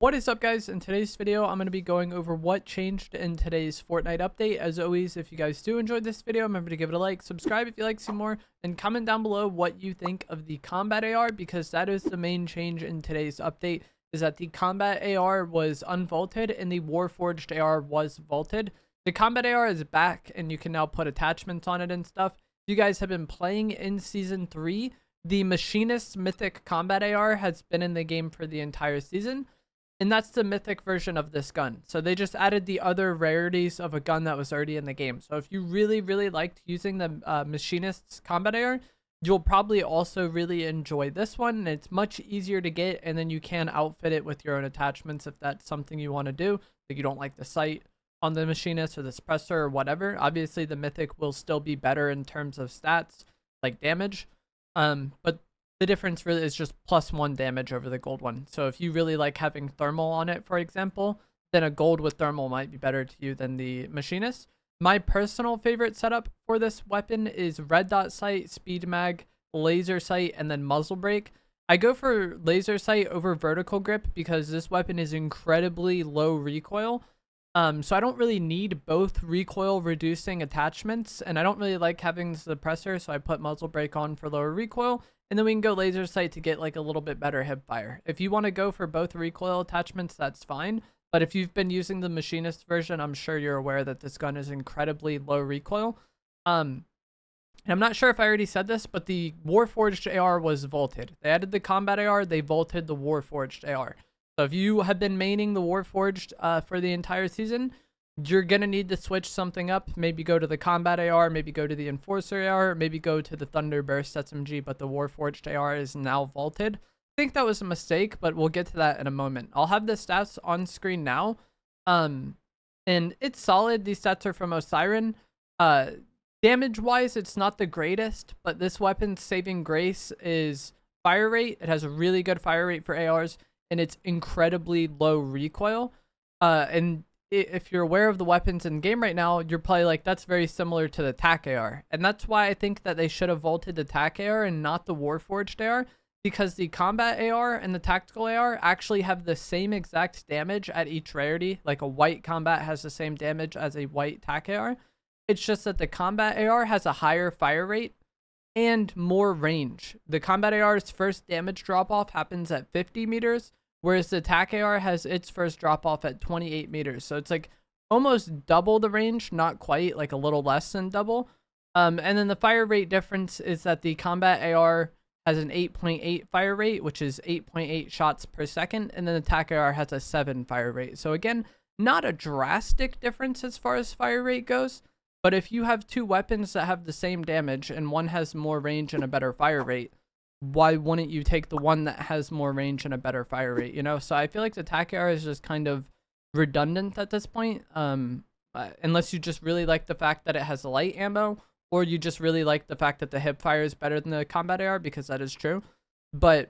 What is up, guys? In today's video, I'm going to be going over what changed in today's Fortnite update. As always, if you guys do enjoy this video, remember to give it a like, subscribe if you like some more, and comment down below what you think of the Combat AR, because that is the main change in today's update, is that the Combat AR was unvaulted and the Warforged AR was vaulted. The Combat AR is back, and you can now put attachments on it and stuff. If you guys have been playing in Season 3, the Machinists Mythic Combat AR has been in the game for the entire season. And that's the mythic version of this gun. So they just added the other rarities of a gun that was already in the game. So if you really liked using the Machinists Combat AR, you'll probably also really enjoy this one. And it's much easier to get, and then you can outfit it with your own attachments if that's something you want to do. Like you don't like the sight on the Machinist or the suppressor or whatever. Obviously, the mythic will still be better in terms of stats, like damage. But the difference really is just +1 damage over the gold one. So if you really like having thermal on it, for example, then a gold with thermal might be better to you than the Machinist. My personal favorite setup for this weapon is red dot sight, speed mag, laser sight, and then muzzle brake. I go for laser sight over vertical grip because this weapon is incredibly low recoil. So I don't really need both recoil reducing attachments, and I don't really like having the suppressor, so I put muzzle brake on for lower recoil. And then we can go laser sight to get like a little bit better hip fire. If you want to go for both recoil attachments, that's fine. But if you've been using the Machinist version, I'm sure you're aware that this gun is incredibly low recoil. And I'm not sure if I already said this, but the Warforged AR was vaulted. They added the Combat AR, they vaulted the Warforged AR. So if you have been maining the Warforged for the entire season, you're going to need to switch something up. Maybe go to the Combat AR, maybe go to the Enforcer AR, maybe go to the Thunderburst SMG, but the Warforged AR is now vaulted. I think that was a mistake, but we'll get to that in a moment. I'll have the stats on screen now. And it's solid. These stats are from Osiren. Damage-wise, it's not the greatest, but this weapon's saving grace is fire rate. It has a really good fire rate for ARs, and it's incredibly low recoil. And if you're aware of the weapons in game right now, you're probably like, that's very similar to the TAC AR. And that's why I think that they should have vaulted the TAC AR and not the Warforged AR, because the Combat AR and the Tactical AR actually have the same exact damage at each rarity. Like a white Combat has the same damage as a white TAC AR. It's just that the Combat AR has a higher fire rate and more range. The Combat AR's first damage drop-off happens at 50 meters, whereas the TAC AR has its first drop off at 28 meters. So it's like almost double the range, not quite, like a little less than double. And then the fire rate difference is that the Combat AR has an 8.8 fire rate, which is 8.8 shots per second. And then the TAC AR has a 7 fire rate. So again, not a drastic difference as far as fire rate goes. But if you have two weapons that have the same damage and one has more range and a better fire rate, why wouldn't you take the one that has more range and a better fire rate, you know? So I feel like the TAC AR is just kind of redundant at this point, unless you just really like the fact that it has light ammo, or you just really like the fact that the hip fire is better than the Combat AR, because that is true. But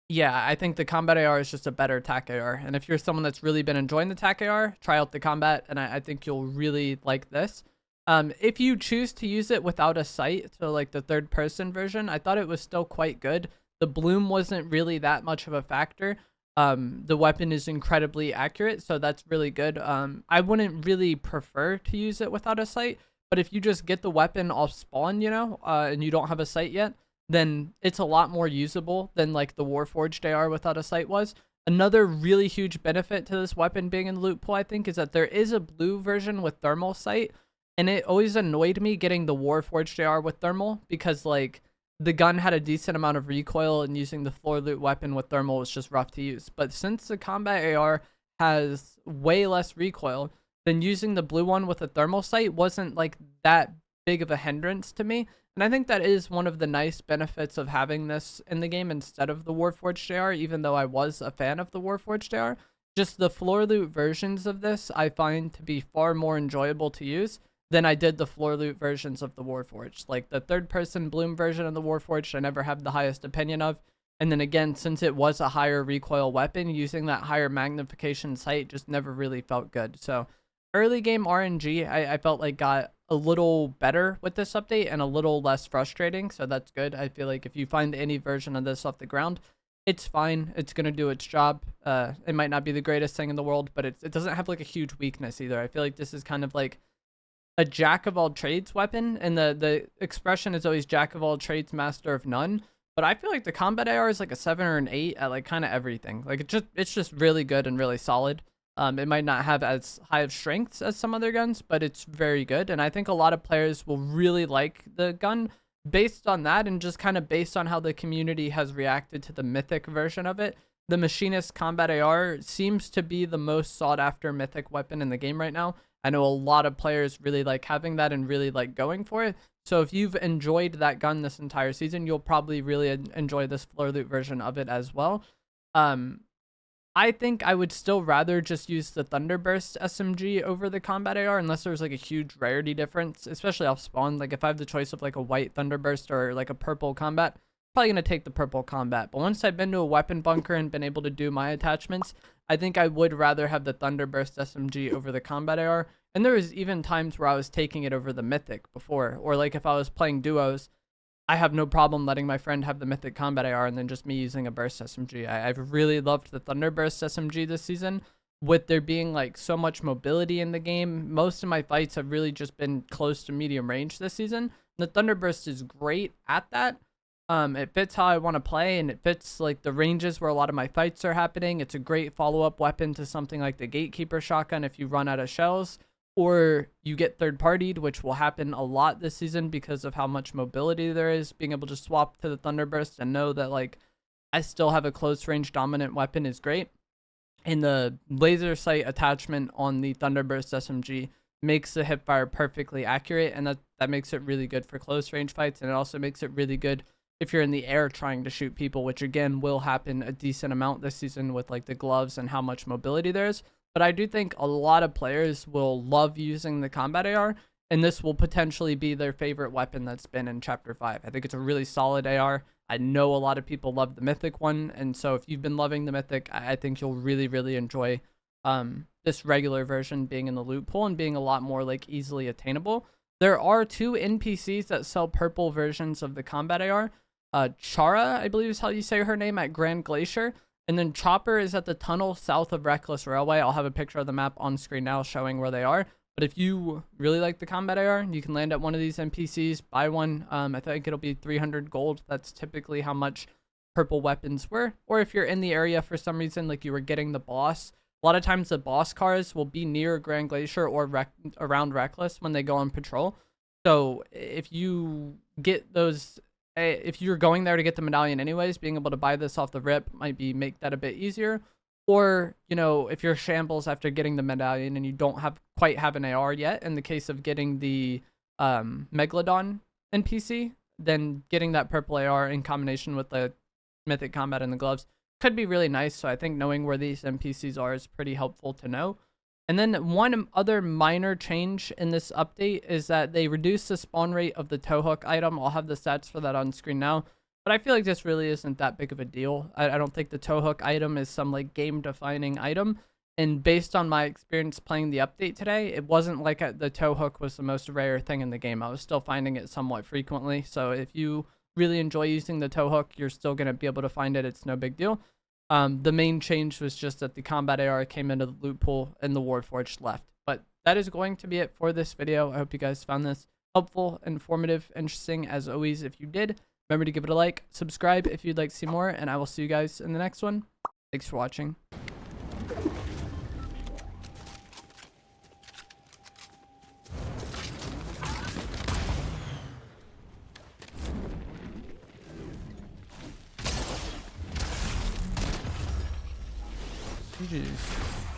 yeah, I think the Combat AR is just a better TAC AR. And if you're someone that's really been enjoying the TAC AR, try out the Combat, and I think you'll really like this. If you choose to use it without a sight, so like the third person version, I thought it was still quite good. The bloom wasn't really that much of a factor. The weapon is incredibly accurate, so that's really good. I wouldn't really prefer to use it without a sight, but if you just get the weapon off spawn, you know, and you don't have a sight yet, then it's a lot more usable than like the Warforged AR without a sight was. Another really huge benefit to this weapon being in the loot pool, I think, is that there is a blue version with thermal sight. And it always annoyed me getting the Warforged AR with thermal, because like the gun had a decent amount of recoil, and using the floor loot weapon with thermal was just rough to use. But since the Combat AR has way less recoil, then using the blue one with a thermal sight wasn't like that big of a hindrance to me. And I think that is one of the nice benefits of having this in the game instead of the Warforged AR, even though I was a fan of the Warforged AR. Just the floor loot versions of this I find to be far more enjoyable to use than I did the floor loot versions of the Warforged. Like the third person bloom version of the Warforged, I never had the highest opinion of. And then again, since it was a higher recoil weapon, using that higher magnification sight just never really felt good. So early game RNG, I felt like got a little better with this update and a little less frustrating. So that's good. I feel like if you find any version of this off the ground, it's fine. It's gonna do its job. It might not be the greatest thing in the world, but it doesn't have like a huge weakness either. I feel like this is kind of like a jack of all trades weapon, and the expression is always jack of all trades, master of none. But I feel like the combat AR is like a 7 or an 8 at like kind of everything. Like it's just really good and really solid. It might not have as high of strengths as some other guns, but it's very good. And I think a lot of players will really like the gun based on that, and just kind of based on how the community has reacted to the mythic version of it. The Machinists Combat AR seems to be the most sought after mythic weapon in the game right now. I know a lot of players really like having that and really like going for it. So if you've enjoyed that gun this entire season, you'll probably really enjoy this floor loot version of it as well. I think I would still rather just use the Thunderburst SMG over the Combat AR unless there's like a huge rarity difference, especially off spawn. Like if I have the choice of like a white Thunderburst or like a purple combat, probably going to take the purple combat. But once I've been to a weapon bunker and been able to do my attachments, I think I would rather have the Thunderburst SMG over the Combat AR. And there was even times where I was taking it over the Mythic before, or like if I was playing duos, I have no problem letting my friend have the Mythic Combat AR and then just me using a Burst SMG. I've really loved the Thunderburst SMG this season, with there being like so much mobility in the game. Most of my fights have really just been close to medium range this season. The Thunderburst is great at that. It fits how I want to play, and it fits like the ranges where a lot of my fights are happening. It's a great follow-up weapon to something like the Gatekeeper shotgun if you run out of shells, or you get third-partied, which will happen a lot this season because of how much mobility there is. Being able to swap to the Thunderburst and know that like I still have a close range dominant weapon is great. And the laser sight attachment on the Thunderburst SMG makes the hipfire perfectly accurate, and that makes it really good for close range fights, and it also makes it really good if you're in the air trying to shoot people, which again will happen a decent amount this season with like the gloves and how much mobility there is. But I do think a lot of players will love using the Combat AR, and this will potentially be their favorite weapon that's been in Chapter 5. I think it's a really solid AR. I know a lot of people love the Mythic one, and so if you've been loving the Mythic, I think you'll really, really enjoy this regular version being in the loot pool and being a lot more like easily attainable. There are 2 NPCs that sell purple versions of the Combat AR. Chara, I believe is how you say her name, at Grand Glacier. And then Chopper is at the tunnel south of Reckless Railway. I'll have a picture of the map on screen now showing where they are. But if you really like the Combat AR, you can land at one of these NPCs, buy one. I think it'll be 300 gold. That's typically how much purple weapons were. Or if you're in the area for some reason, like you were getting the boss, a lot of times the boss cars will be near Grand Glacier or around Reckless when they go on patrol. So if you get those, if you're going there to get the medallion anyways, being able to buy this off the rip might make that a bit easier. Or, you know, if you're shambles after getting the medallion and you don't quite have an AR yet, in the case of getting the Megalodon NPC, then getting that purple AR in combination with the Mythic Combat and the gloves could be really nice. So I think knowing where these NPCs are is pretty helpful to know. And then one other minor change in this update is that they reduced the spawn rate of the tow hook item. I'll have the stats for that on screen now, but I feel like this really isn't that big of a deal. I don't think the tow hook item is some like game defining item. And based on my experience playing the update today, it wasn't like the tow hook was the most rare thing in the game. I was still finding it somewhat frequently. So if you really enjoy using the tow hook, you're still going to be able to find it. It's no big deal. The main change was just that the Combat AR came into the loot pool and the Warforged left. But that is going to be it for this video. I hope you guys found this helpful, informative, interesting. As always, if you did, remember to give it a like, subscribe if you'd like to see more, and I will see you guys in the next one. Thanks for watching. GG's.